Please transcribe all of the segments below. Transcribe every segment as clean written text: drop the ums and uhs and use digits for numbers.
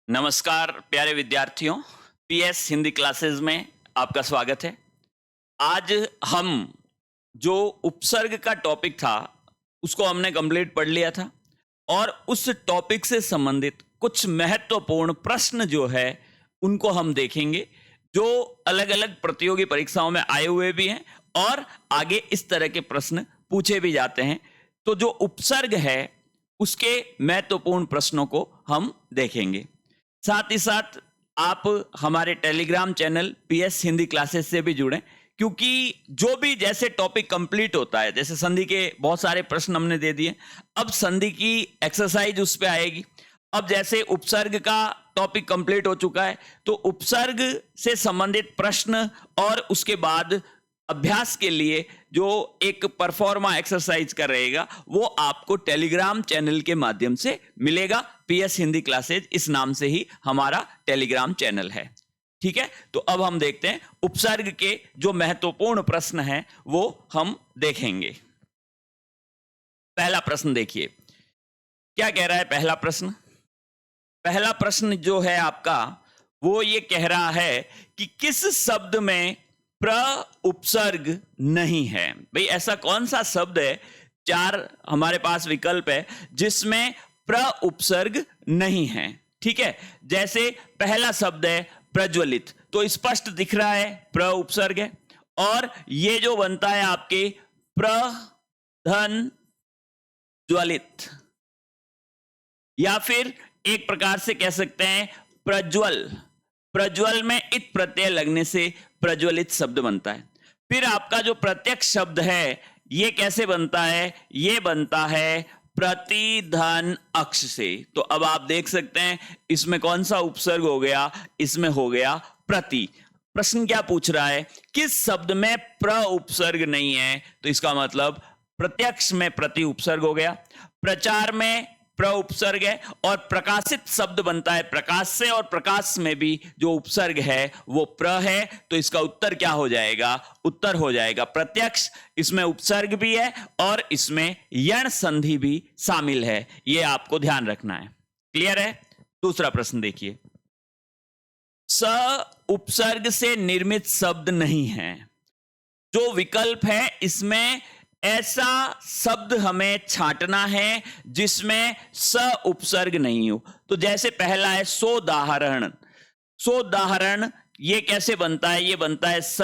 नमस्कार प्यारे विद्यार्थियों। पीएस हिंदी क्लासेस में आपका स्वागत है। आज हम जो उपसर्ग का टॉपिक था उसको हमने कंप्लीट पढ़ लिया था और उस टॉपिक से संबंधित कुछ महत्वपूर्ण प्रश्न जो है उनको हम देखेंगे, जो अलग अलग प्रतियोगी परीक्षाओं में आए हुए भी हैं और आगे इस तरह के प्रश्न पूछे भी जाते हैं। तो जो उपसर्ग है उसके महत्वपूर्ण प्रश्नों को हम देखेंगे। साथ ही साथ आप हमारे Telegram channel PS Hindi classes से भी जुड़ें, क्योंकि जो भी जैसे टॉपिक कंप्लीट होता है, जैसे संधि के बहुत सारे प्रश्न हमने दे दिए, अब संधि की एक्सरसाइज उस पे आएगी। अब जैसे उपसर्ग का टॉपिक कंप्लीट हो चुका है तो उपसर्ग से संबंधित प्रश्न और उसके बाद अभ्यास के लिए जो एक परफॉर्मा एक्सरसाइज का रहेगा वो आपको टेलीग्राम चैनल के माध्यम से मिलेगा। पीएस हिंदी क्लासेज इस नाम से ही हमारा टेलीग्राम चैनल है। ठीक है, तो अब हम देखते हैं उपसर्ग के जो महत्वपूर्ण प्रश्न हैं वो हम देखेंगे। पहला प्रश्न देखिए, क्या कह रहा है पहला प्रश्न। पहला प्रश्न जो है आपका वो ये कह रहा है कि किस शब्द में प्र उपसर्ग नहीं है। भाई ऐसा कौन सा शब्द है, चार हमारे पास विकल्प है जिसमें प्र उपसर्ग नहीं है। ठीक है, जैसे पहला शब्द है प्रज्वलित, तो स्पष्ट दिख रहा है प्र उपसर्ग है। और ये जो बनता है आपके प्रधन ज्वलित, या फिर एक प्रकार से कह सकते हैं प्रज्वल। प्रज्वल में इत प्रत्यय लगने से प्रज्वलित शब्द बनता है। फिर आपका जो प्रत्यक्ष शब्द है ये कैसे बनता है, ये बनता है प्रतिधन अक्ष से। तो अब आप देख सकते हैं इसमें कौन सा उपसर्ग हो गया, इसमें हो गया प्रति। प्रश्न क्या पूछ रहा है, किस शब्द में प्र उपसर्ग नहीं है, तो इसका मतलब प्रत्यक्ष में प्रति उपसर्ग हो गया, प्रचार में प्र उपसर्ग है, और प्रकाशित शब्द बनता है प्रकाश से, और प्रकाश में भी जो उपसर्ग है वो प्र है। तो इसका उत्तर क्या हो जाएगा, उत्तर हो जाएगा प्रत्यक्ष। इसमें उपसर्ग भी है और इसमें यण संधि भी शामिल है, ये आपको ध्यान रखना है। क्लियर है। दूसरा प्रश्न देखिए, स उपसर्ग से निर्मित शब्द नहीं है। जो विकल्प है इसमें ऐसा शब्द हमें छांटना है जिसमें स उपसर्ग नहीं हो। तो जैसे पहला है सोदाहरण। सोदाहरण ये कैसे बनता है, ये बनता है स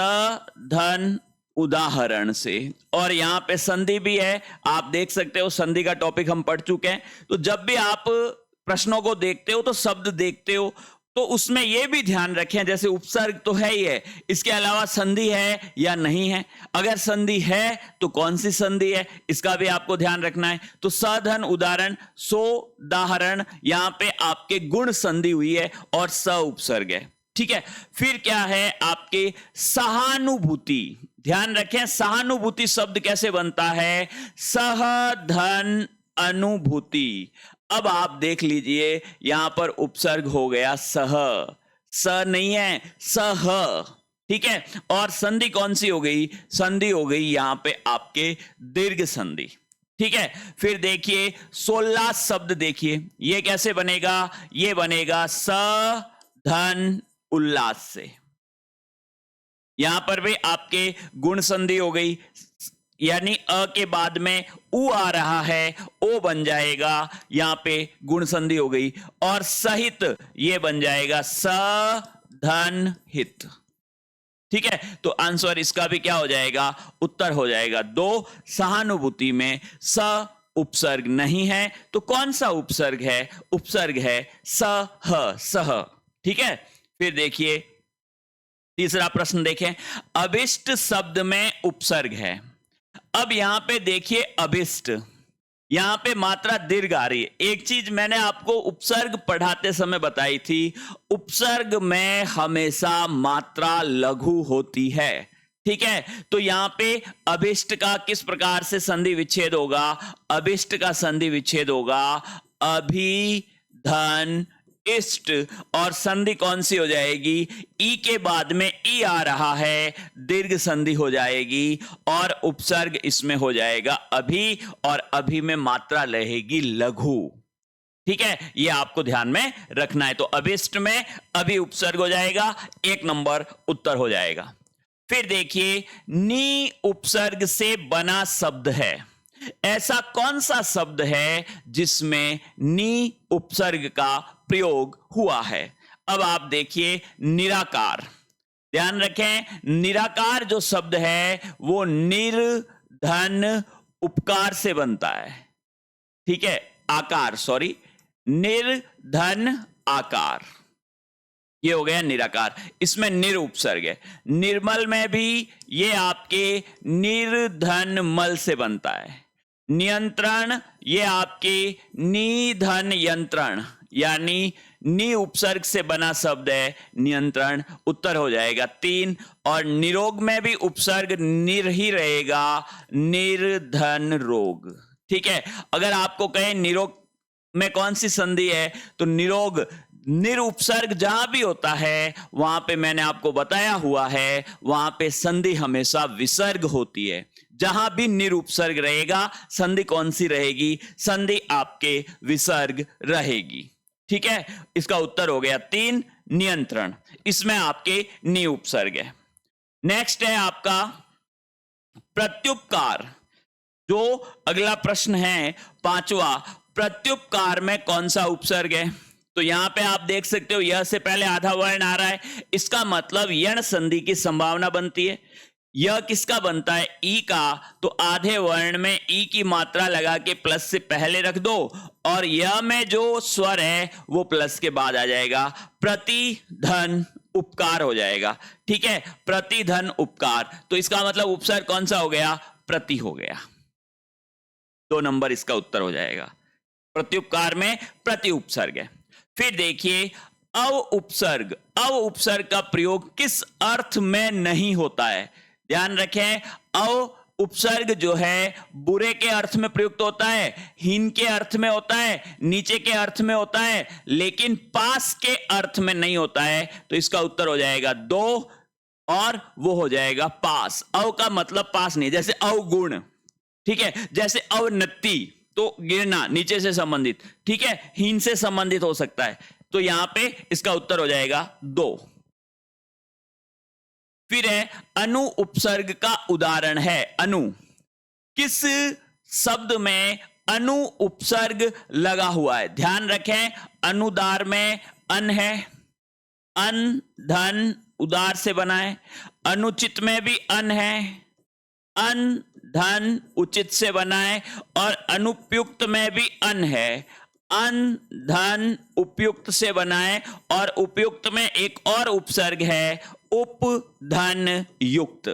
धन उदाहरण से, और यहां पे संधि भी है, आप देख सकते हो संधि का टॉपिक हम पढ़ चुके हैं। तो जब भी आप प्रश्नों को देखते हो तो शब्द देखते हो तो उसमें यह भी ध्यान रखें, जैसे उपसर्ग तो है ही है, इसके अलावा संधि है या नहीं है। अगर संधि है तो कौन सी संधि है, इसका भी आपको ध्यान रखना है। तो सधन उदाहरण, सोदाहरण, यहां पे आपके गुण संधि हुई है और स उपसर्ग है। ठीक है, फिर क्या है आपके सहानुभूति। ध्यान रखें सहानुभूति शब्द कैसे बनता है, सह धन अनुभूति। अब आप देख लीजिए यहां पर उपसर्ग हो गया सह, स नहीं है सह। ठीक है, और संधि कौन सी हो गई, संधि हो गई यहां पे आपके दीर्घ संधि। ठीक है, फिर देखिए सोल्लास शब्द देखिए, ये कैसे बनेगा, ये बनेगा स धन उल्लास से। यहां पर भी आपके गुण संधि हो गई, यानी अ के बाद में उ आ रहा है, ओ बन जाएगा, यहां पे गुण संधि हो गई, और सहित ये बन जाएगा स धन हित। ठीक है, तो आंसर इसका भी क्या हो जाएगा, उत्तर हो जाएगा दो। सहानुभूति में स उपसर्ग नहीं है, तो कौन सा उपसर्ग है, उपसर्ग है सह, सह। ठीक है, फिर देखिए तीसरा प्रश्न देखें, अभिष्ट शब्द में उपसर्ग है। अब यहां पे देखिए अभिष्ट, यहां पे मात्रा दीर्घ आ रही है। एक चीज मैंने आपको उपसर्ग पढ़ाते समय बताई थी, उपसर्ग में हमेशा मात्रा लघु होती है। ठीक है, तो यहां पे अभिष्ट का किस प्रकार से संधि विच्छेद होगा, अभिष्ट का संधि विच्छेद होगा अभि धन इष्ट, और संधि कौन सी हो जाएगी, ई के बाद में ई आ रहा है, दीर्घ संधि हो जाएगी, और उपसर्ग इसमें हो जाएगा अभी, और अभी में मात्रा रहेगी लघु। ठीक है, ये आपको ध्यान में रखना है। तो अभिष्ट में अभी उपसर्ग हो जाएगा, 1 नंबर उत्तर हो जाएगा। फिर देखिए, नी उपसर्ग से बना शब्द है। ऐसा कौन सा शब्द है जिसमें नी उपसर्ग का प्रयोग हुआ है? अब आप देखिए, निराकार। ध्यान रखें, निराकार जो शब्द है वो निर्धन उपकार से बनता है। ठीक है, आकार, सॉरी, निर्धन आकार, ये हो गया निराकार। इसमें निर उपसर्ग है। निर्मल में भी ये आपके निर्धन मल से बनता है। नियंत्रण, ये आपके निधन यंत्रण, यानी नि उपसर्ग से बना शब्द है नियंत्रण, उत्तर हो जाएगा 3। और निरोग में भी उपसर्ग निर ही रहेगा, निर्धन रोग। ठीक है, अगर आपको कहें निरोग में कौन सी संधि है, तो निरोग, निर उपसर्ग जहां भी होता है वहां पे मैंने आपको बताया हुआ है, वहां पे संधि हमेशा विसर्ग होती है। जहां भी निर उपसर्ग रहेगा, संधि कौन सी रहेगी? संधि आपके विसर्ग रहेगी। ठीक है, इसका उत्तर हो गया 3, नियंत्रण। इसमें आपके नि उपसर्ग है। नेक्स्ट है आपका प्रत्युपकार। जो अगला प्रश्न है 5वां, प्रत्युपकार में कौन सा उपसर्ग है? तो यहां पे आप देख सकते हो, यह से पहले आधा वर्ण आ रहा है, इसका मतलब यण संधि की संभावना बनती है। यह किसका बनता है? ई का। तो आधे वर्ण में ई की मात्रा लगा के प्लस से पहले रख दो, और यह में जो स्वर है वो प्लस के बाद आ जाएगा, प्रतिधन उपकार हो जाएगा। ठीक है, प्रतिधन उपकार। तो इसका मतलब उपसर्ग कौन सा हो गया? प्रति हो गया। 2 नंबर इसका उत्तर हो जाएगा। प्रत्युपकार में प्रति उपसर्ग है। फिर देखिए, अव उपसर्ग। अव उपसर्ग का प्रयोग किस अर्थ में नहीं होता है? ध्यान रखें, अव उपसर्ग जो है बुरे के अर्थ में प्रयुक्त होता है, हीन के अर्थ में होता है, नीचे के अर्थ में होता है, लेकिन पास के अर्थ में नहीं होता है। तो इसका उत्तर हो जाएगा 2, और वो हो जाएगा पास। अव का मतलब पास नहीं, जैसे अवगुण, ठीक है, जैसे अवनति, तो गिरना, नीचे से संबंधित, ठीक है, हीन से संबंधित हो सकता है। तो यहां पे इसका उत्तर हो जाएगा 2। फिर है अनु उपसर्ग का उदाहरण है। अनु, किस शब्द में अनु उपसर्ग लगा हुआ है? ध्यान रखें, अनुदार में अन है, अन धन उदार से बना है। अनुचित में भी अन है, अन धन उचित से बना है। और अनुपयुक्त में भी अन है, अन धन उपयुक्त से बना है। और उपयुक्त में एक और उपसर्ग है, उप धन युक्त।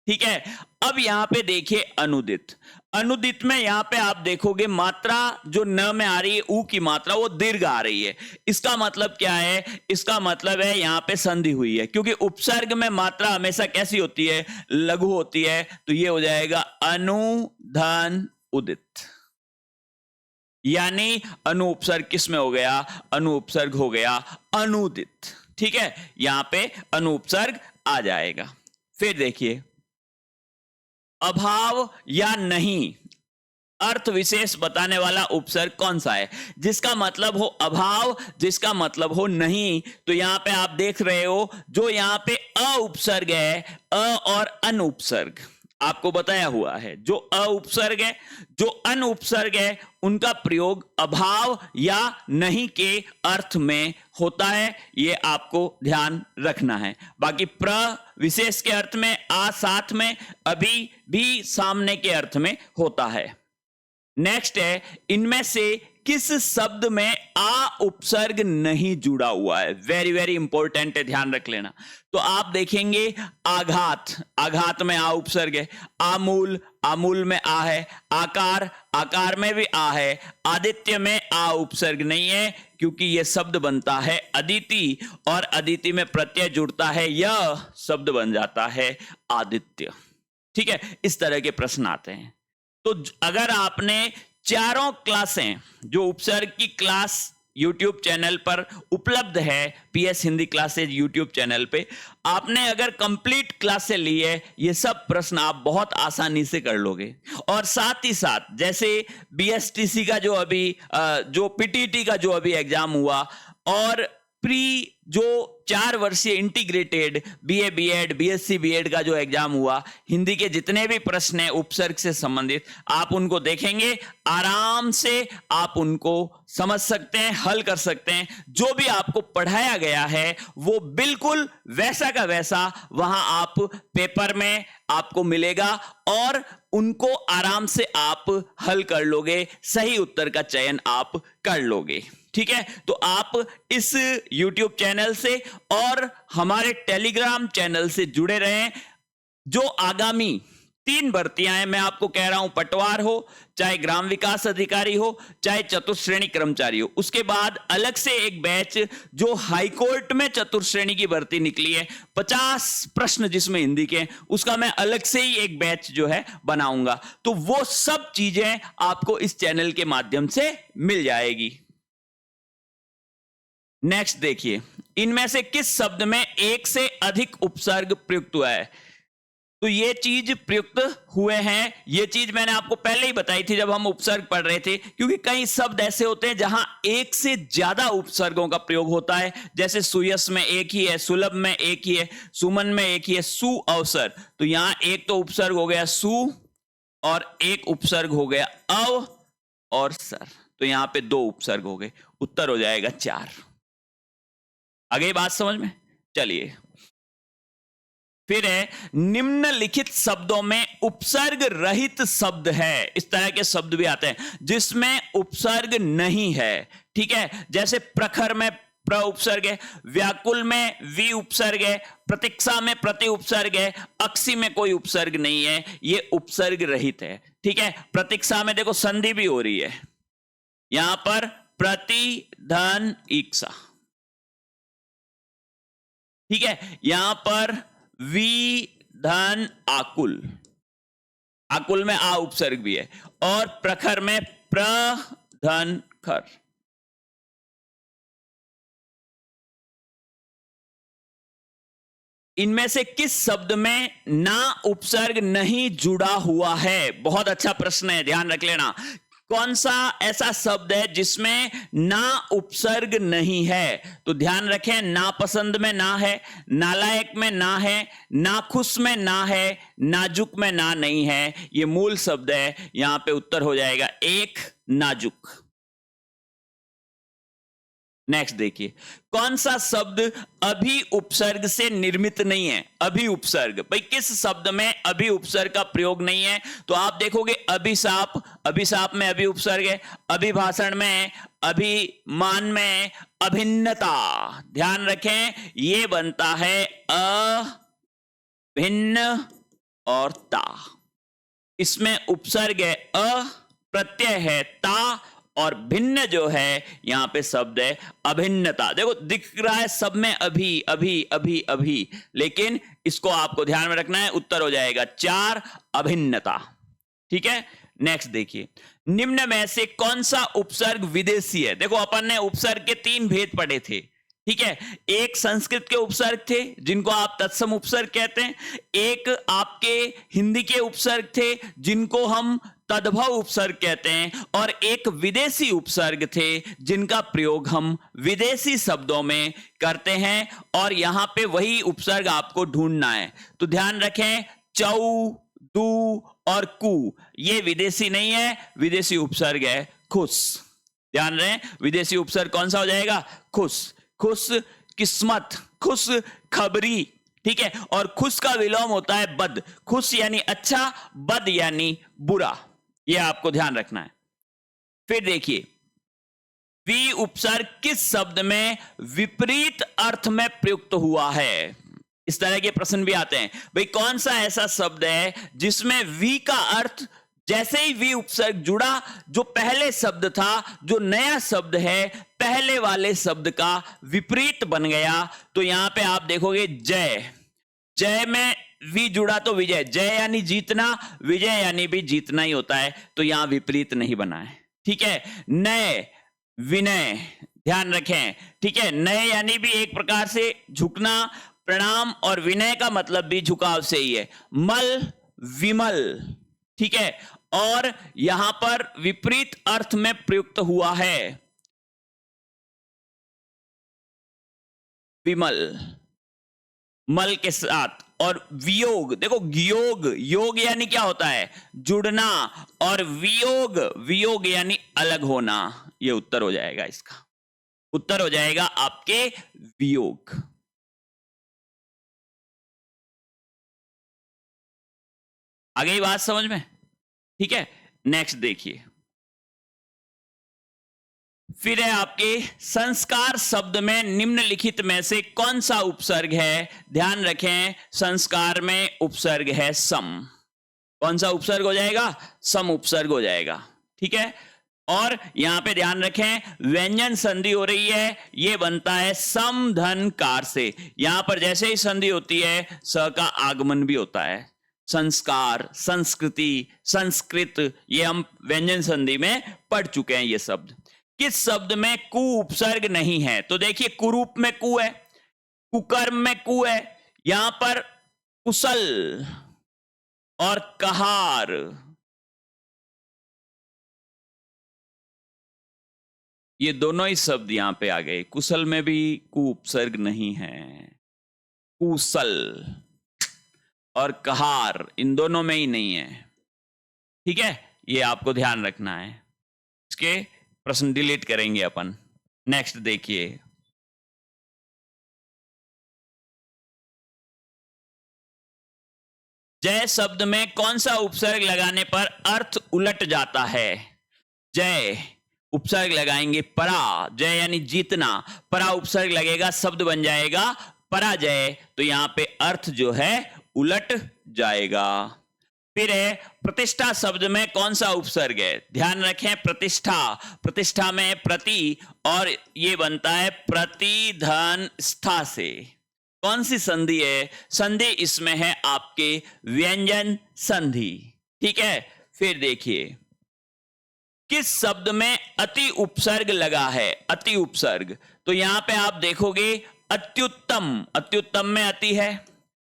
ठीक है, अब यहां पे देखिए अनुदित। अनुदित में यहां पे आप देखोगे मात्रा जो न में आ रही है, ऊ की मात्रा, वो दीर्घ आ रही है। इसका मतलब क्या है? इसका मतलब है यहां पे संधि हुई है, क्योंकि उपसर्ग में मात्रा हमेशा कैसी होती है? लघु होती है। तो ये हो जाएगा अनुधन उदित, यानी अनु उपसर्ग किस में हो गया? अनु उपसर्ग हो गया अनुदित। ठीक है, यहां पे अनु उपसर्ग आ जाएगा। फिर देखिए, अभाव या नहीं अर्थ विशेष बताने वाला उपसर्ग कौन सा है? जिसका मतलब हो अभाव, जिसका मतलब हो नहीं। तो यहां पे आप देख रहे हो, जो यहां पे अ उपसर्ग है, अ और अन उपसर्ग आपको बताया हुआ है। जो अ उपसर्ग है, जो अन उपसर्ग है, उनका प्रयोग अभाव या नहीं के अर्थ में होता है। ये आपको ध्यान रखना है। बाकी प्र विशेष के अर्थ में, आ साथ में, अभी भी सामने के अर्थ में होता है। नेक्स्ट है, इनमें से किस शब्द में आ उपसर्ग नहीं जुड़ा हुआ है? वेरी वेरी इंपॉर्टेंट है, ध्यान रख लेना। तो आप देखेंगे, आघात, आघात में आ उपसर्ग है। आमूल, आमूल में आ है। आकार, आकार में भी आ है। आदित्य में आ उपसर्ग नहीं है, क्योंकि यह शब्द बनता है अदिति, और अदिति में प्रत्यय जुड़ता है, यह शब्द बन जाता है आदित्य। ठीक है, इस तरह के प्रश्न आते हैं। तो अगर आपने चारों क्लासें, जो उपसर्ग की क्लास YouTube चैनल पर उपलब्ध है, PS Hindi classes YouTube channel पे। आपने अगर कंप्लीट क्लासेस ली है, ये सब प्रश्न आप बहुत आसानी से कर लोगे। और साथ ही साथ जैसे BSTC का जो अभी जो PTT का जो अभी एग्जाम हुआ, और प्री जो 4 वर्षीय integrated BA BEd BSc BEd का जो एग्जाम हुआ, हिंदी के जितने भी प्रश्न हैं उपसर्ग से संबंधित, आप उनको देखेंगे, आराम से आप उनको समझ सकते हैं, हल कर सकते हैं। जो भी आपको पढ़ाया गया है वो बिल्कुल वैसा का वैसा वहां आप पेपर में आपको मिलेगा, और उनको आराम से आप हल कर लोगे, सही उत्तर का चयन आप कर लोगे। ठीक है, तो आप इस YouTube चैनल से और हमारे टेलीग्राम चैनल से जुड़े रहें। जो आगामी 3 भर्तियां हैं, मैं आपको कह रहा हूं, पटवार हो, चाहे ग्राम विकास अधिकारी हो, चाहे चतुर्श्रेणी कर्मचारी हो, उसके बाद अलग से एक बैच जो हाईकोर्ट में चतुर्श्रेणी की भर्ती निकली है, 50 प्रश्न जिसमें हिंदी के, उसका मैं अलग से ही एक बैच जो है बनाऊंगा। तो वो सब चीजें आपको इस चैनल के माध्यम से मिल जाएगी। नेक्स्ट देखिए, इनमें से किस शब्द में एक से अधिक उपसर्ग प्रयुक्त हुआ है? तो ये चीज प्रयुक्त हुए हैं, ये चीज मैंने आपको पहले ही बताई थी जब हम उपसर्ग पढ़ रहे थे, क्योंकि कई शब्द ऐसे होते हैं जहां एक से ज्यादा उपसर्गों का प्रयोग होता है। जैसे सुयस में एक ही है, सुलभ में एक ही है, सुमन में एक ही है, सु अवसर, तो यहां एक तो उपसर्ग हो गया सु, और एक उपसर्ग हो गया अव और सर, तो यहां पे 2 उपसर्ग हो गए, उत्तर हो जाएगा 4। आगे बात समझ में? चलिए, फिर है निम्नलिखित शब्दों में उपसर्ग रहित शब्द है। इस तरह के शब्द भी आते हैं जिसमें उपसर्ग नहीं है। ठीक है, जैसे प्रखर में प्र उपसर्ग है, व्याकुल में वि उपसर्ग है, प्रतीक्षा में प्रति उपसर्ग है, अक्षी में कोई उपसर्ग नहीं है, ये उपसर्ग रहित है। ठीक है, प्रतीक्षा में देखो संधि भी हो रही है, यहां पर प्रति धन इक्षा। ठीक है, यहां पर वि धन आकुल, आकुल में आ उपसर्ग भी है, और प्रखर में प्र धन खर। इनमें से किस शब्द में ना उपसर्ग नहीं जुड़ा हुआ है? बहुत अच्छा प्रश्न है, ध्यान रख लेना। कौन सा ऐसा शब्द है जिसमें ना उपसर्ग नहीं है? तो ध्यान रखें, नापसंद में ना है, नालायक में ना है, नाखुश में ना है, नाजुक में ना नहीं है, ये मूल शब्द है। यहां पे उत्तर हो जाएगा 1 नाजुक। नेक्स्ट देखिए, कौन सा शब्द अभी उपसर्ग से निर्मित नहीं है? अभी उपसर्ग, भाई किस शब्द में अभी उपसर्ग का प्रयोग नहीं है? तो आप देखोगे अभिशाप, अभिशाप में अभी उपसर्ग है, अभिभाषण में, अभिमान में, अभिन्नता। ध्यान रखें, ये बनता है अभिन्न और ता। इसमें उपसर्ग है अ, प्रत्यय है ता, और भिन्न जो है यहां पे शब्द है अभिन्नता। देखो दिख रहा है सब में अभी अभी अभी अभी, लेकिन इसको आपको ध्यान में रखना है। उत्तर हो जाएगा 4 अभिन्नता। ठीक है, नेक्स्ट देखिए, निम्न में से कौन सा उपसर्ग विदेशी है? देखो अपन ने उपसर्ग के 3 भेद पढ़े थे। ठीक है, एक संस्कृत के उपसर्ग थे जिनको आप तत्सम उपसर्ग कहते हैं, एक आपके हिंदी के उपसर्ग थे जिनको हम तद्भव उपसर्ग कहते हैं, और एक विदेशी उपसर्ग थे जिनका प्रयोग हम विदेशी शब्दों में करते हैं। और यहां पे वही उपसर्ग आपको ढूंढना है। तो ध्यान रखें, चौ, दू और कु, ये विदेशी नहीं है, विदेशी उपसर्ग है खुश। ध्यान रहे, विदेशी उपसर्ग कौन सा हो जाएगा? खुश। खुश किस्मत, खुश खबरी। ठीक है, और खुश का विलोम होता है बद। खुश यानी अच्छा, बद यानी बुरा, यह आपको ध्यान रखना है। फिर देखिए, वि उपसर्ग किस शब्द में विपरीत अर्थ में प्रयुक्त हुआ है? इस तरह के प्रश्न भी आते हैं, भाई कौन सा ऐसा शब्द है जिसमें वि का अर्थ जैसे ही वि उपसर्ग जुड़ा, जो पहले शब्द था, जो नया शब्द है, पहले वाले शब्द का विपरीत बन गया? तो यहां पे आप देखोगे जय, जय में वि जुड़ा तो विजय, जय यानी जीतना, विजय यानी भी जीतना ही होता है, तो यहां विपरीत नहीं बना है। ठीक है, नय, विनय। ध्यान रखें, ठीक है। नए यानी भी एक प्रकार से झुकना, प्रणाम, और विनय का मतलब भी झुकाव से ही है। मल, विमल, ठीक है। और यहां पर विपरीत अर्थ में प्रयुक्त हुआ है विमल, मल के साथ। और वियोग, देखो योग, योग यानी क्या होता है, जुड़ना, और वियोग, वियोग यानी अलग होना। ये उत्तर हो जाएगा, इसका उत्तर हो जाएगा आपके वियोग। आ गई बात समझ में, ठीक है। नेक्स्ट देखिए, फिर है आपके संस्कार शब्द में निम्नलिखित में से कौन सा उपसर्ग है। ध्यान रखें, संस्कार में उपसर्ग है सम। कौन सा उपसर्ग हो जाएगा, सम उपसर्ग हो जाएगा, ठीक है। और यहां पे ध्यान रखें, व्यंजन संधि हो रही है, ये बनता है सम धन कार से। यहां पर जैसे ही संधि होती है, स का आगमन भी होता है। संस्कार, संस्कृति, संस्कृत, ये हम व्यंजन संधि में पढ़ चुके हैं ये शब्द। किस शब्द में कु उपसर्ग नहीं है, तो देखिए कुरूप में कु है, कुकर्म में कु है, यहां पर कुशल और कहार, ये दोनों ही शब्द यहां पे आ गए। कुशल में भी कु उपसर्ग नहीं है, कुशल और कहार इन दोनों में ही नहीं है, ठीक है। ये आपको ध्यान रखना है। इसके प्रश्न डिलीट करेंगे अपन। नेक्स्ट देखिए, जय शब्द में कौन सा उपसर्ग लगाने पर अर्थ उलट जाता है। जय उपसर्ग लगाएंगे परा, जय यानी जीतना, परा उपसर्ग लगेगा, शब्द बन जाएगा पराजय, तो यहां पे अर्थ जो है उलट जाएगा। फिर है प्रतिष्ठा शब्द में कौन सा उपसर्ग है। ध्यान रखें, प्रतिष्ठा, प्रतिष्ठा में प्रति, और ये बनता है प्रतिधन स्था से। कौन सी संधि है, संधि इसमें है आपके व्यंजन संधि, ठीक है। फिर देखिए, किस शब्द में अति उपसर्ग लगा है, अति उपसर्ग, तो यहां पे आप देखोगे अत्युत्तम, अत्युत्तम में अति है,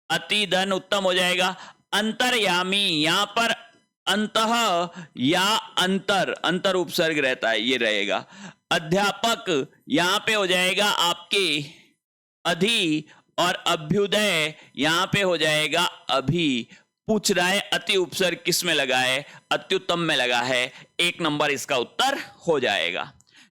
अति धन उत्तम हो जाएगा। अंतर्यामी, यहां पर अंतः या अंतर, अंतर उपसर्ग रहता है, ये रहेगा। अध्यापक, यहां पे हो जाएगा आपके अधि, और अभ्युदय यहां पे हो जाएगा अभी। पूछ रहा है अति उपसर्ग किस में लगा है, अत्युत्तम में लगा है, 1 नंबर इसका उत्तर हो जाएगा।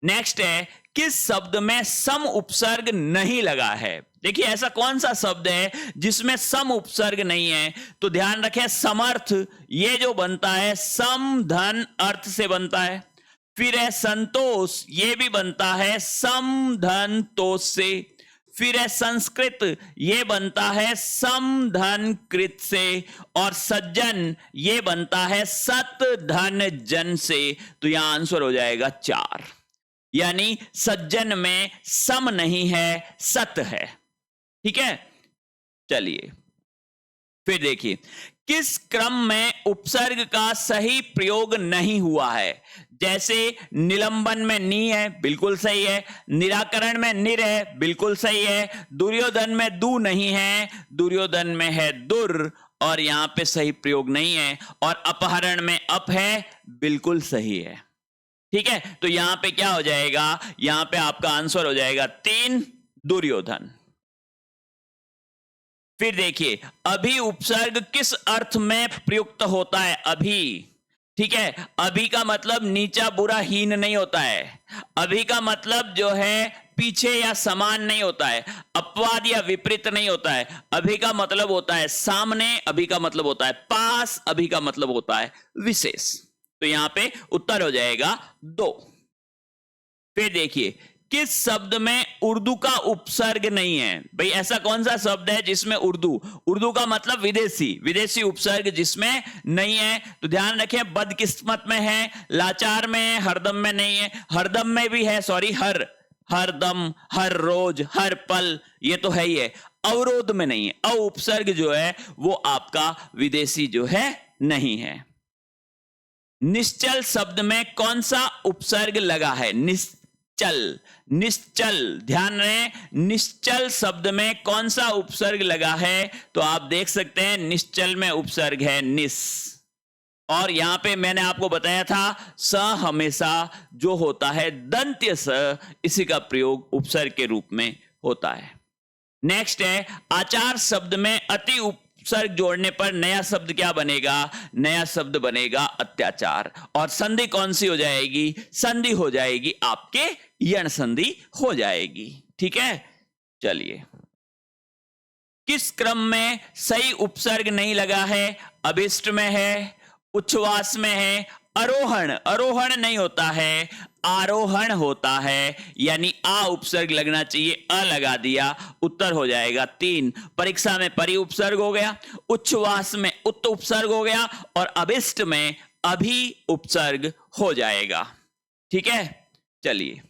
नेक्स्ट है, किस शब्द में सम उपसर्ग नहीं लगा है। देखिए ऐसा कौन सा शब्द है जिसमें सम उपसर्ग नहीं है, तो ध्यान रखें, समर्थ, ये जो बनता है सम धन अर्थ से बनता है। फिर है संतोष, ये भी बनता है सम धन तोष से। फिर है संस्कृत, ये बनता है सम धन कृत से। और सज्जन, ये बनता है सत धन जन से। तो यहां आंसर हो जाएगा 4, यानी सज्जन में सम नहीं है, सत है, ठीक है। चलिए फिर देखिए, किस क्रम में उपसर्ग का सही प्रयोग नहीं हुआ है। जैसे निलंबन में नी है, बिल्कुल सही है। निराकरण में निर है, बिल्कुल सही है। दुर्योधन में दू नहीं है, दुर्योधन में है दुर, और यहां पे सही प्रयोग नहीं है। और अपहरण में अप है, बिल्कुल सही है, ठीक है। तो यहां पे क्या हो जाएगा, यहां पे आपका आंसर हो जाएगा 3, दुर्योधन। फिर देखिए, अभी उपसर्ग किस अर्थ में प्रयुक्त होता है, अभी, ठीक है। अभी का मतलब नीचा बुरा हीन नहीं होता है, अभी का मतलब जो है पीछे या समान नहीं होता है, अपवाद या विपरीत नहीं होता है। अभी का मतलब होता है सामने, अभी का मतलब होता है पास, अभी का मतलब होता है विशेष। तो यहां पे उत्तर हो जाएगा 2। फिर देखिए, किस शब्द में उर्दू का उपसर्ग नहीं है। भाई ऐसा कौन सा शब्द है जिसमें उर्दू, उर्दू का मतलब विदेशी, विदेशी उपसर्ग जिसमें नहीं है। तो ध्यान रखें, बदकिस्मत में है, लाचार में है, हरदम में नहीं है। हरदम में भी है, सॉरी, हर दम, हर रोज, हर पल, ये तो है ही है। अवरोध में नहीं है, अ उपसर्ग जो है वो आपका विदेशी जो है नहीं है। निश्चल शब्द में कौन सा उपसर्ग लगा है, निश्चल। निश्चल, ध्यान रहे, निश्चल शब्द में कौन सा उपसर्ग लगा है? तो आप देख सकते हैं निश्चल में उपसर्ग है निस। और यहां पे मैंने आपको बताया था स हमेशा जो होता है दंत्य स, इसी का प्रयोग उपसर्ग के रूप में होता है। नेक्स्ट है आचार शब्द में अति उपसर्ग जोड़ने पर नया शब्द क्या बनेगा? नया शब्द बनेगा अत्याचार। और संधि कौन सी हो जाएगी? संधि हो जाएगी आपके यण संधि हो जाएगी। ठीक है, चलिए। किस क्रम में सही उपसर्ग नहीं लगा है? अभिष्ट में है, उच्छ्वास में है, आरोहण। आरोहण नहीं होता है, आरोहण होता है, यानी आ उपसर्ग लगना चाहिए, अ लगा दिया, उत्तर हो जाएगा 3। परीक्षा में परि उपसर्ग हो गया, उच्छ्वास में उत उपसर्ग हो गया, और अभिष्ट में अभी उपसर्ग हो जाएगा। ठीक है, चलिए।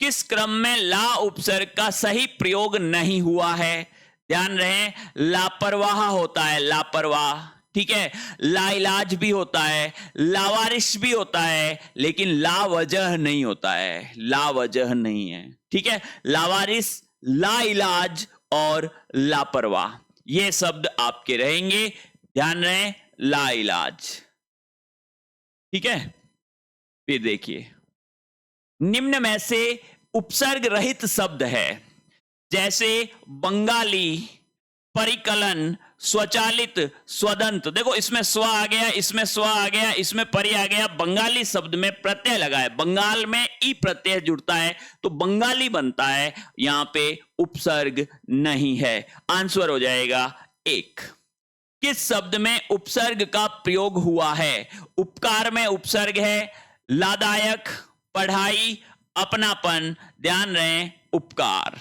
किस क्रम में ला उपसर्ग का सही प्रयोग नहीं हुआ है? ध्यान रहे, लापरवाह होता है, लापरवाह। ठीक है, लाइलाज भी होता है, लावारिश भी होता है, लेकिन लावजह नहीं होता है, लावजह नहीं है। ठीक है, लावारिश, लाइलाज और लापरवाह, ये शब्द आपके रहेंगे। ध्यान रहे, लाइलाज। ठीक है, फिर देखिए, निम्न में से उपसर्ग रहित शब्द है, जैसे बंगाली, परिकलन, स्वचालित, स्वदंत। देखो इसमें स्व आ गया, इसमें स्व आ गया, इसमें परि आ गया। बंगाली शब्द में प्रत्यय लगा है, बंगाल में ई प्रत्यय जुड़ता है तो बंगाली बनता है, यहां पे उपसर्ग नहीं है। आंसर हो जाएगा 1। किस शब्द में उपसर्ग का प्रयोग हुआ है? उपकार में उपसर्ग है, लादायक, पढ़ाई, अपनापन। ध्यान रहे, उपकार।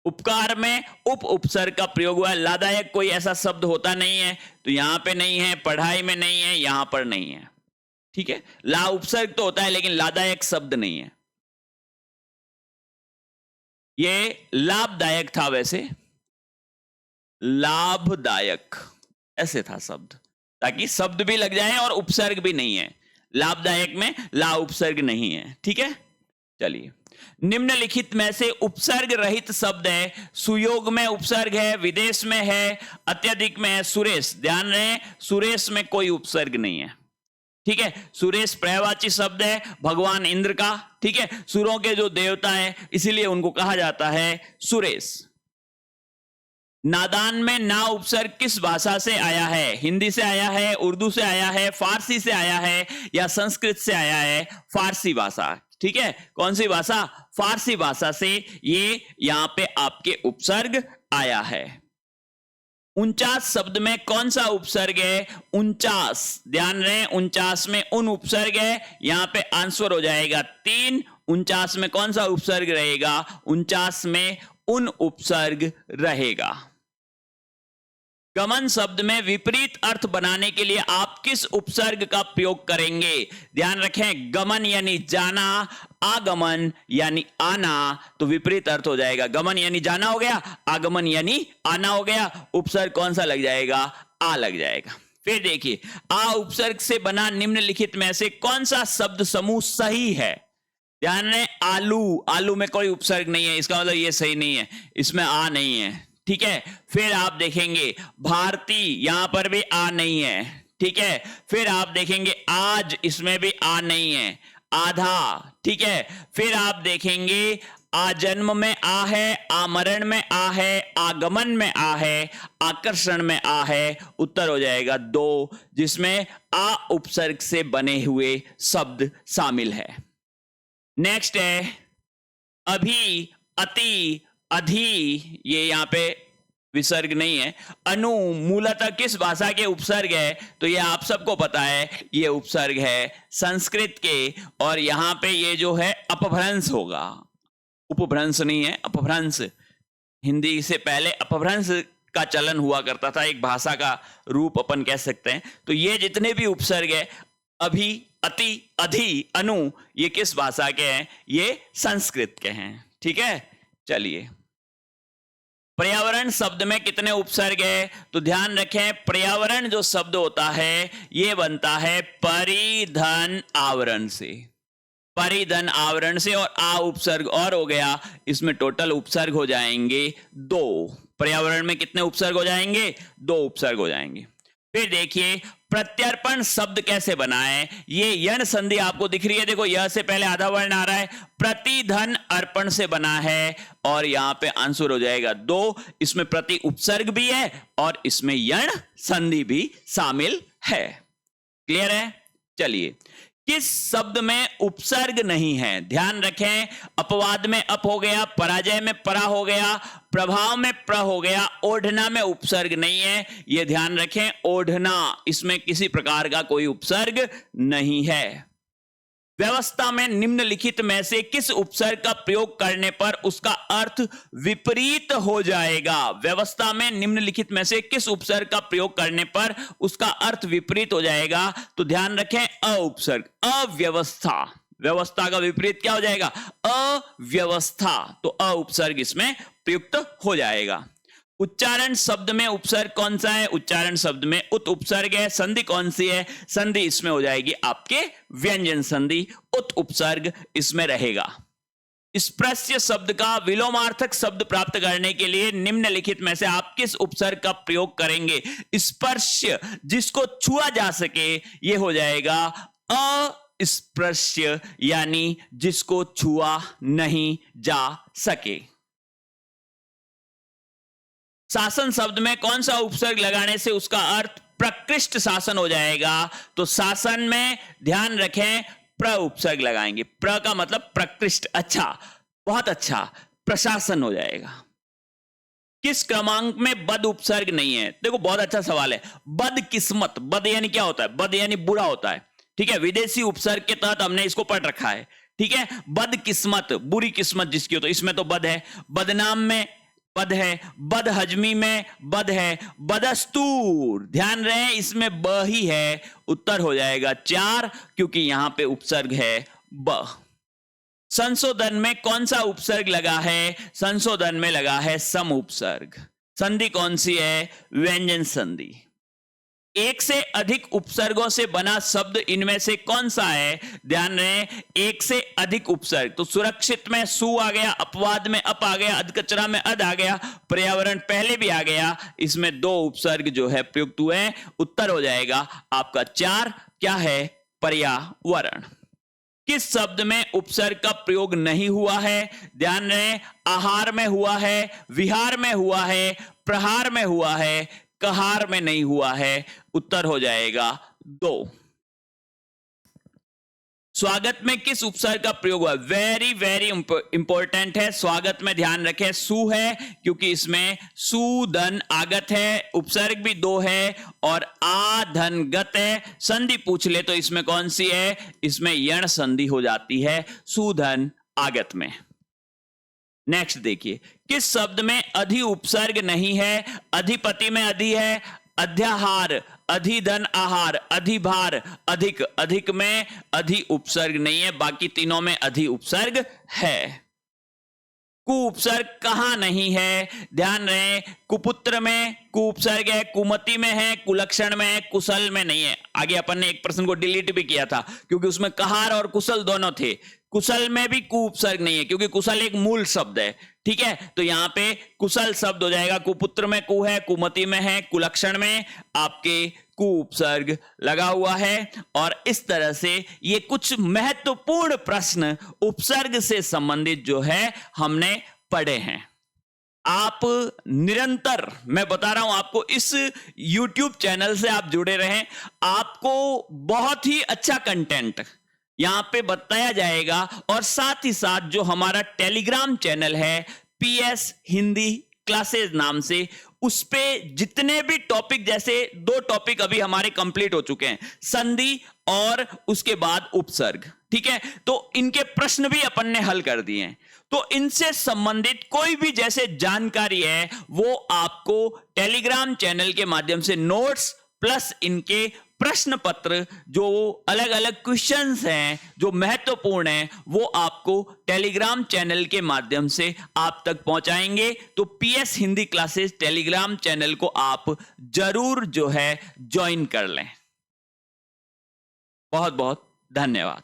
उपकार में उप उपसर्ग का प्रयोग हुआ है। लादायक कोई ऐसा शब्द होता नहीं है, तो यहां पे नहीं है, पढ़ाई में नहीं है, यहां पर नहीं है। ठीक है, ला उपसर्ग तो होता है लेकिन लादायक शब्द नहीं है। ये लाभदायक था, वैसे लाभदायक ऐसे था शब्द, ताकि शब्द भी लग जाए और उपसर्ग भी नहीं है। लाभदायक में ला उपसर्ग नहीं है। ठीक है, चलिए। निम्नलिखित में से उपसर्ग रहित शब्द है, सुयोग में उपसर्ग है, विदेश में है, अत्यधिक में है, सुरेश। ध्यान रहे, सुरेश में कोई उपसर्ग नहीं है। ठीक है, सुरेश पर्यायवाची शब्द है भगवान इंद्र का। ठीक है, सुरों के जो देवता है इसीलिए उनको कहा जाता है सुरेश। नादान में ना उपसर्ग किस भाषा से आया है? हिंदी से आया है, उर्दू से आया है, फारसी से आया है, या संस्कृत से आया है? फारसी भाषा। ठीक है, कौन सी भाषा? फारसी भाषा से ये यहां पे आपके उपसर्ग आया है। 49 शब्द में कौन सा उपसर्ग है? 49। ध्यान रहे, 49 में उन उपसर्ग है, यहां पे आंसर हो जाएगा 3। 49 में कौन सा उपसर्ग रहेगा? 49 में उन उपसर्ग रहेगा। गमन शब्द में विपरीत अर्थ बनाने के लिए आप किस उपसर्ग का प्रयोग करेंगे? ध्यान रखें, गमन यानी जाना, आगमन यानी आना, तो विपरीत अर्थ हो जाएगा। गमन यानी जाना हो गया, आगमन यानी आना हो गया, उपसर्ग कौन सा लग जाएगा? आ लग जाएगा। फिर देखिए, आ उपसर्ग से बना निम्नलिखित में से कौन सा शब्द समूह सही है? ध्यान रहे, आलू, आलू में कोई उपसर्ग नहीं है, इसका मतलब ये सही नहीं है, इसमें आ नहीं है। ठीक है, फिर आप देखेंगे भारती, यहां पर भी आ नहीं है। ठीक है, फिर आप देखेंगे आज, इसमें भी आ नहीं है। आधा, ठीक है, फिर आप देखेंगे आजन्म में आ है, आमरण में आ है, आगमन में आ है, आकर्षण में आ है। उत्तर हो जाएगा 2, जिसमें आ उपसर्ग से बने हुए शब्द शामिल है। नेक्स्ट है अभी, अति, अधि, ये यहां पे विसर्ग नहीं है। अनु मूलतः किस भाषा के उपसर्ग है? तो ये आप सबको पता है, ये उपसर्ग है संस्कृत के, और यहां पे ये जो है अपभ्रंश होगा, उपभ्रंश नहीं है, अपभ्रंश। हिंदी से पहले अपभ्रंश का चलन हुआ करता था, एक भाषा का रूप अपन कह सकते हैं। तो ये जितने भी उपसर्ग है, अभी, अति, अधि, अनु, ये किस भाषा के हैं? ये संस्कृत के हैं। ठीक है, चलिए। पर्यावरण शब्द में कितने उपसर्ग है? तो ध्यान रखें, पर्यावरण जो शब्द होता है ये बनता है परिधन आवरण से। परिधन आवरण से और आ उपसर्ग और हो गया, इसमें टोटल उपसर्ग हो जाएंगे 2। पर्यावरण में कितने उपसर्ग हो जाएंगे? 2 उपसर्ग हो जाएंगे। फिर देखिए प्रत्यर्पण शब्द कैसे बना है। ये यण संधि आपको दिख रही है, देखो यह से पहले आधा वर्ण आ रहा है, प्रतिधन अर्पण से बना है और यहां पे आंसर हो जाएगा 2। इसमें प्रति उपसर्ग भी है और इसमें यण संधि भी शामिल है। क्लियर है? चलिए, किस शब्द में उपसर्ग नहीं है? ध्यान रखें, अपवाद में अप हो गया, पराजय में परा हो गया, प्रभाव में प्र हो गया, ओढ़ना में उपसर्ग नहीं है। यह ध्यान रखें, ओढ़ना, इसमें किसी प्रकार का कोई उपसर्ग नहीं है। व्यवस्था में निम्नलिखित में से किस उपसर्ग का प्रयोग करने पर उसका अर्थ विपरीत हो जाएगा? व्यवस्था में निम्नलिखित में से किस उपसर्ग का प्रयोग करने पर उसका अर्थ विपरीत हो जाएगा? तो ध्यान रखें, अ उपसर्ग, अव्यवस्था। व्यवस्था का विपरीत क्या हो जाएगा? अव्यवस्था। तो अ उपसर्ग इसमें प्रयुक्त हो जाएगा। उच्चारण शब्द में उपसर्ग कौन सा है? उच्चारण शब्द में उत उपसर्ग है। संधि कौन सी है? संधि इसमें हो जाएगी आपके व्यंजन संधि, उत उपसर्ग इसमें रहेगा। स्पर्श्य शब्द का विलोमार्थक शब्द प्राप्त करने के लिए निम्नलिखित में से आप किस उपसर्ग का प्रयोग करेंगे? स्पर्श्य, जिसको छुआ जा सके, यह हो जाएगा अस्पर्श्य, यानी जिसको छुआ नहीं जा सके। शासन शब्द में कौन सा उपसर्ग लगाने से उसका अर्थ प्रकृष्ट शासन हो जाएगा? तो शासन में ध्यान रखें, प्र उपसर्ग लगाएंगे। प्र का मतलब प्रकृष्ट, अच्छा, बहुत अच्छा, प्रशासन हो जाएगा। किस क्रमांक में बद उपसर्ग नहीं है? देखो बहुत अच्छा सवाल है। बदकिस्मत, बद यानी क्या होता है? बद यानी बुरा होता है, ठीक है, विदेशी उपसर्ग के तहत हमने इसको पढ़ रखा है, ठीक है। बदकिस्मत, बुरी किस्मत जिसकी हो, तो इसमें तो बद है। बदनाम में बद है, बदहजमी में बद है, बदस्तूर, ध्यान रहे इसमें ब ही है, उत्तर हो जाएगा 4, क्योंकि यहां पे उपसर्ग है ब। संशोधन में कौन सा उपसर्ग लगा है? संशोधन में लगा है सम उपसर्ग। संधि कौन सी है? व्यंजन संधि। एक से अधिक उपसर्गों से बना शब्द इनमें से कौन सा है? ध्यान रहे, एक से अधिक उपसर्ग, तो सुरक्षित में सु आ गया, अपवाद में अप आ गया, अधकचरा में अद आ गया, पर्यावरण पहले भी आ गया, इसमें 2 उपसर्ग जो है प्रयुक्त हुए। उत्तर हो जाएगा आपका 4, क्या है? पर्यावरण। किस शब्द में उपसर्ग का प्रयोग नहीं हुआ है? ध्यान रहे, आहार में हुआ है, विहार में हुआ है, प्रहार में हुआ है, कहार में नहीं हुआ है। उत्तर हो जाएगा 2। स्वागत में किस उपसर्ग का प्रयोग हुआ? वेरी वेरी इंपॉर्टेंट है। स्वागत में ध्यान रखें, सु है, क्योंकि इसमें सुधन आगत है, उपसर्ग भी 2 है और आधन गत है। संधि पूछ ले तो इसमें कौन सी है? इसमें यण संधि हो जाती है सुधन आगत में। नेक्स्ट देखिए, किस शब्द में अधि उपसर्ग नहीं है? अधिपति में अधि है, अध्याहार, अधिधन आहार, अधिभार, अधिक, अधिक में अधि उपसर्ग नहीं है, बाकी तीनों में अधि उपसर्ग है। कु उपसर्ग कहां नहीं है? ध्यान रहे, कुपुत्र में कु उपसर्ग है, कुमति में है, कुलक्षण में है, कुशल में नहीं है। आगे अपन ने एक प्रश्न को डिलीट भी किया था क्योंकि उसमें कहार और कुशल दोनों थे। कुशल में भी कु उपसर्ग नहीं है क्योंकि कुशल एक मूल शब्द है, ठीक है। तो यहां पे कुशल शब्द हो जाएगा। कुपुत्र में कु है, कुमति में है, कुलक्षण में आपके कु उपसर्ग लगा हुआ है। और इस तरह से ये कुछ महत्वपूर्ण प्रश्न उपसर्ग से संबंधित जो है हमने पढ़े हैं। आप निरंतर, मैं बता रहा हूं आपको, इस YouTube चैनल से आप जुड़े रहें, आपको बहुत ही अच्छा कंटेंट यहां पे बताया जाएगा। और साथ ही साथ जो हमारा टेलीग्राम चैनल है PS हिंदी क्लासेस नाम से, उस पे जितने भी टॉपिक, जैसे 2 टॉपिक अभी हमारे कंप्लीट हो चुके हैं, संधि और उसके बाद उपसर्ग, ठीक है। तो इनके प्रश्न भी अपन ने हल कर दिए हैं। तो इनसे संबंधित कोई भी जैसे जानकारी है वो आपको टेलीग्राम चैनल के माध्यम से नोट्स प्लस इनके प्रश्न पत्र, जो अलग अलग क्वेश्चंस हैं जो महत्वपूर्ण हैं, वो आपको टेलीग्राम चैनल के माध्यम से आप तक पहुंचाएंगे। तो PS Hindi classes Telegram channel को आप जरूर जो है ज्वाइन कर लें। बहुत बहुत धन्यवाद।